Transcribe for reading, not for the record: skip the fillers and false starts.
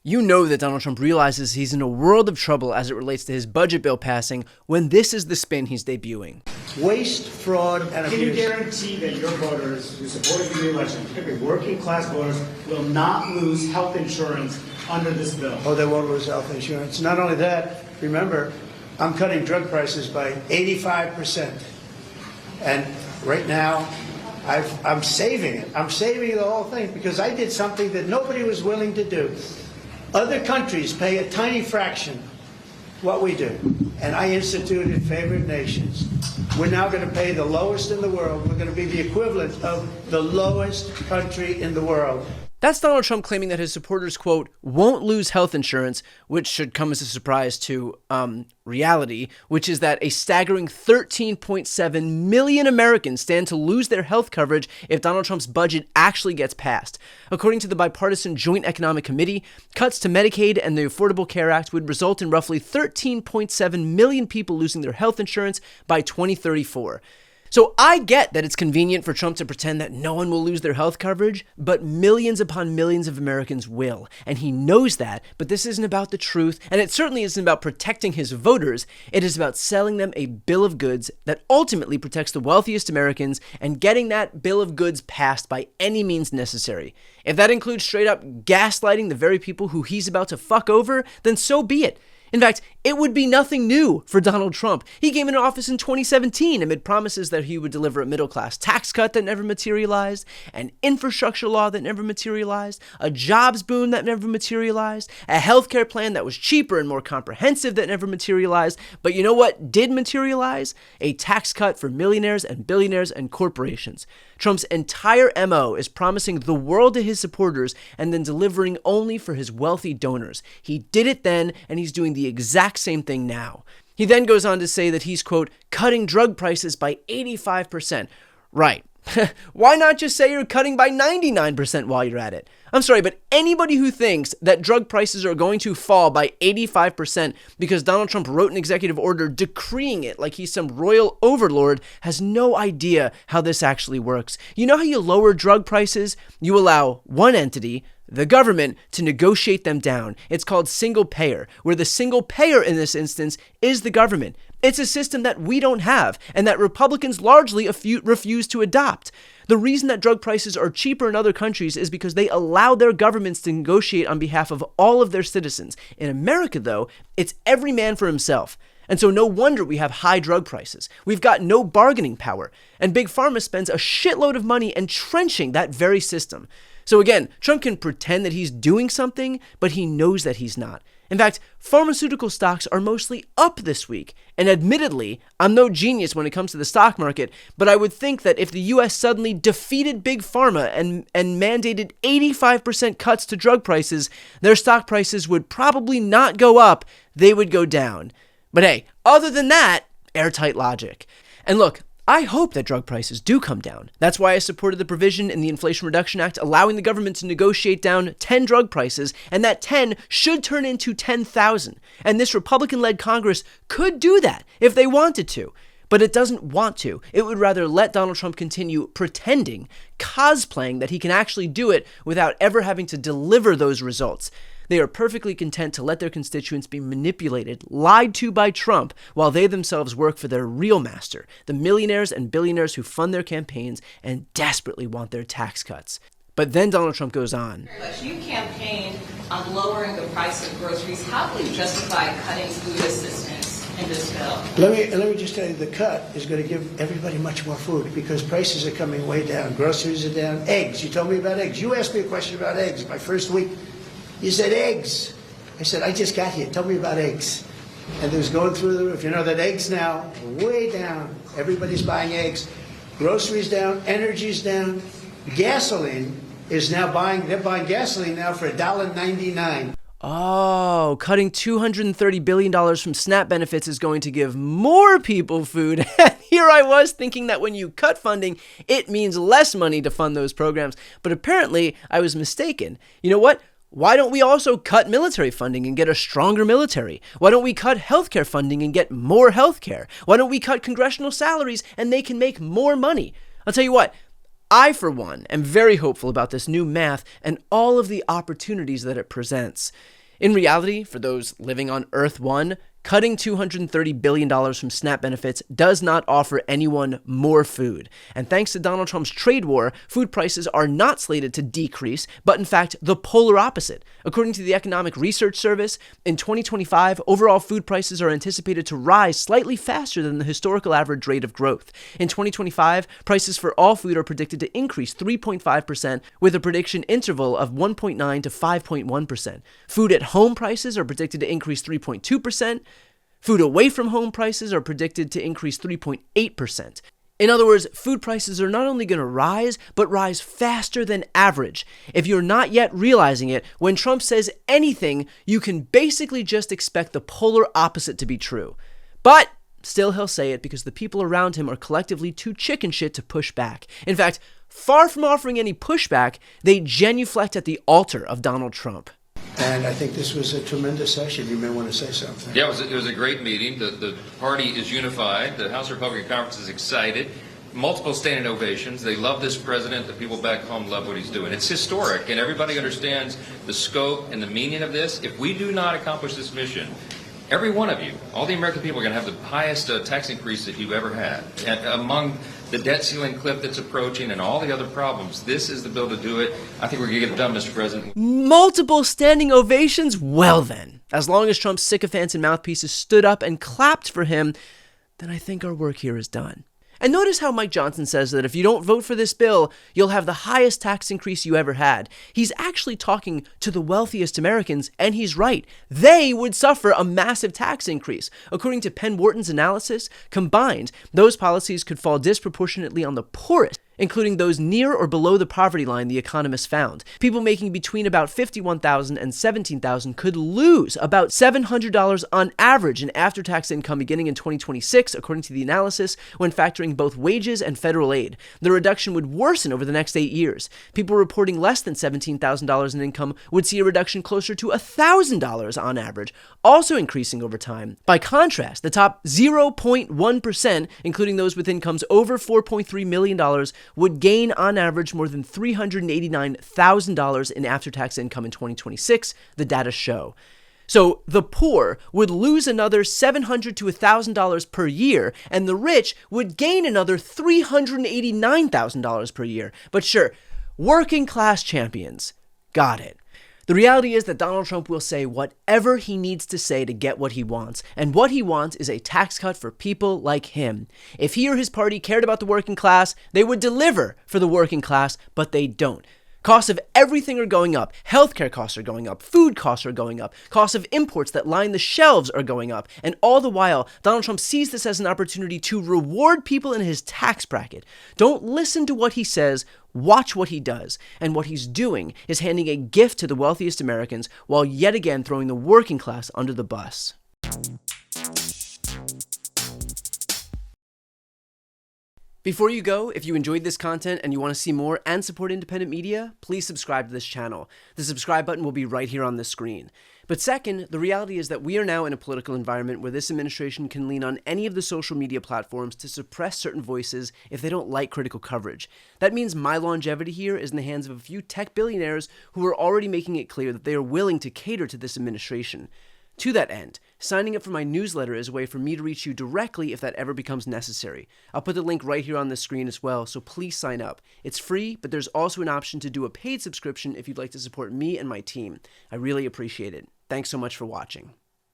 You know that Donald Trump realizes he's in a world of trouble as it relates to his budget bill passing when this is the spin he's debuting. Waste, fraud, and abuse. Can you guarantee that your voters who supported the election, particularly working class voters, will not lose health insurance under this bill? Oh, they won't lose health insurance. Not only that, remember, I'm cutting drug prices by 85%. And right now, I'm saving it. I'm saving the whole thing because I did something that nobody was willing to do. Other countries pay a tiny fraction what we do, and I instituted favored nations. We're now going to pay the lowest in the world. We're going to be the equivalent of the lowest country in the world. That's Donald Trump claiming that his supporters, quote, won't lose health insurance, which should come as a surprise to reality, which is that a staggering 13.7 million Americans stand to lose their health coverage if Donald Trump's budget actually gets passed. According to the bipartisan Joint Economic Committee, cuts to Medicaid and the Affordable Care Act would result in roughly 13.7 million people losing their health insurance by 2034. So I get that it's convenient for Trump to pretend that no one will lose their health coverage, but millions upon millions of Americans will. And he knows that, but this isn't about the truth, and it certainly isn't about protecting his voters. It is about selling them a bill of goods that ultimately protects the wealthiest Americans and getting that bill of goods passed by any means necessary. If that includes straight up gaslighting the very people who he's about to fuck over, then so be it. In fact, it would be nothing new for Donald Trump. He came into office in 2017 amid promises that he would deliver a middle-class tax cut that never materialized, an infrastructure law that never materialized, a jobs boom that never materialized, a healthcare plan that was cheaper and more comprehensive that never materialized. But you know what did materialize? A tax cut for millionaires and billionaires and corporations. Trump's entire MO is promising the world to his supporters and then delivering only for his wealthy donors. He did it then, and he's doing the exact same thing now. He then goes on to say that he's, quote, cutting drug prices by 85%. Right. Why not just say you're cutting by 99% while you're at it? I'm sorry, but anybody who thinks that drug prices are going to fall by 85% because Donald Trump wrote an executive order decreeing it like he's some royal overlord has no idea how this actually works. You know how you lower drug prices? You allow one entity, the government, to negotiate them down. It's called single payer, where the single payer in this instance is the government. It's a system that we don't have and that Republicans largely refuse to adopt. The reason that drug prices are cheaper in other countries is because they allow their governments to negotiate on behalf of all of their citizens. In America, though, it's every man for himself. And so no wonder we have high drug prices. We've got no bargaining power. And Big Pharma spends a shitload of money entrenching that very system. So again, Trump can pretend that he's doing something, but he knows that he's not. In fact, pharmaceutical stocks are mostly up this week. And admittedly, I'm no genius when it comes to the stock market, but I would think that if the US suddenly defeated Big Pharma and mandated 85% cuts to drug prices, their stock prices would probably not go up, they would go down. But hey, other than that, airtight logic. And look, I hope that drug prices do come down. That's why I supported the provision in the Inflation Reduction Act allowing the government to negotiate down 10 drug prices, and that 10 should turn into 10,000. And this Republican-led Congress could do that if they wanted to. But it doesn't want to. It would rather let Donald Trump continue pretending, cosplaying that he can actually do it without ever having to deliver those results. They are perfectly content to let their constituents be manipulated, lied to by Trump, while they themselves work for their real master, the millionaires and billionaires who fund their campaigns and desperately want their tax cuts. But then Donald Trump goes on. You campaigned on lowering the price of groceries. How will you justify cutting food assistance in this bill? Let me just tell you, the cut is going to give everybody much more food because prices are coming way down. Groceries are down. Eggs. You told me about eggs. You asked me a question about eggs my first week. You said eggs. I said, I just got here. Tell me about eggs. And it was going through the roof. You know that eggs now are way down. Everybody's buying eggs. Groceries down. Energy's down. Gasoline is now they're buying gasoline now for $1.99. Oh, cutting $230 billion from SNAP benefits is going to give more people food. Here I was thinking that when you cut funding, it means less money to fund those programs. But apparently, I was mistaken. You know what? Why don't we also cut military funding and get a stronger military? Why don't we cut healthcare funding and get more healthcare? Why don't we cut congressional salaries and they can make more money? I'll tell you what, I, for one, am very hopeful about this new math and all of the opportunities that it presents. In reality, for those living on Earth 1, cutting $230 billion from SNAP benefits does not offer anyone more food. And thanks to Donald Trump's trade war, food prices are not slated to decrease, but in fact, the polar opposite. According to the Economic Research Service, in 2025, overall food prices are anticipated to rise slightly faster than the historical average rate of growth. In 2025, prices for all food are predicted to increase 3.5%, with a prediction interval of 1.9 to 5.1%. Food at home prices are predicted to increase 3.2%. Food away from home prices are predicted to increase 3.8%. In other words, food prices are not only going to rise, but rise faster than average. If you're not yet realizing it, when Trump says anything, you can basically just expect the polar opposite to be true. But still, he'll say it because the people around him are collectively too chicken shit to push back. In fact, far from offering any pushback, they genuflect at the altar of Donald Trump. And I think this was a tremendous session. You may want to say something. Yeah, it was a great meeting. The party is unified. The House Republican Conference is excited. Multiple standing ovations. They love this president. The people back home love what he's doing. It's historic, and everybody understands the scope and the meaning of this. If we do not accomplish this mission, every one of you, all the American people, are going to have the highest tax increase that you've ever had. And among the debt ceiling cliff that's approaching and all the other problems, this is the bill to do it. I think we're going to get it done, Mr. President. Multiple standing ovations? Well then, as long as Trump's sycophants and mouthpieces stood up and clapped for him, then I think our work here is done. And notice how Mike Johnson says that if you don't vote for this bill, you'll have the highest tax increase you ever had. He's actually talking to the wealthiest Americans, and he's right. They would suffer a massive tax increase. According to Penn Wharton's analysis, combined, those policies could fall disproportionately on the poorest, including those near or below the poverty line, the economists found. People making between about $51,000 and $17,000 could lose about $700 on average in after-tax income beginning in 2026, according to the analysis, when factoring both wages and federal aid. The reduction would worsen over the next 8 years. People reporting less than $17,000 in income would see a reduction closer to $1,000 on average, also increasing over time. By contrast, the top 0.1%, including those with incomes over $4.3 million, would gain on average more than $389,000 in after-tax income in 2026, the data show. So the poor would lose another $700 to $1,000 per year, and the rich would gain another $389,000 per year. But sure, working class champions. Got it. The reality is that Donald Trump will say whatever he needs to say to get what he wants, and what he wants is a tax cut for people like him. If he or his party cared about the working class, they would deliver for the working class, but they don't. Costs of everything are going up. Healthcare costs are going up. Food costs are going up. Costs of imports that line the shelves are going up. And all the while, Donald Trump sees this as an opportunity to reward people in his tax bracket. Don't listen to what he says. Watch what he does. And what he's doing is handing a gift to the wealthiest Americans while yet again throwing the working class under the bus. Before you go, if you enjoyed this content and you want to see more and support independent media, please subscribe to this channel. The subscribe button will be right here on the screen. But second, the reality is that we are now in a political environment where this administration can lean on any of the social media platforms to suppress certain voices if they don't like critical coverage. That means my longevity here is in the hands of a few tech billionaires who are already making it clear that they are willing to cater to this administration. To that end, signing up for my newsletter is a way for me to reach you directly if that ever becomes necessary. I'll put the link right here on the screen as well, so please sign up. It's free, but there's also an option to do a paid subscription if you'd like to support me and my team. I really appreciate it. Thanks so much for watching.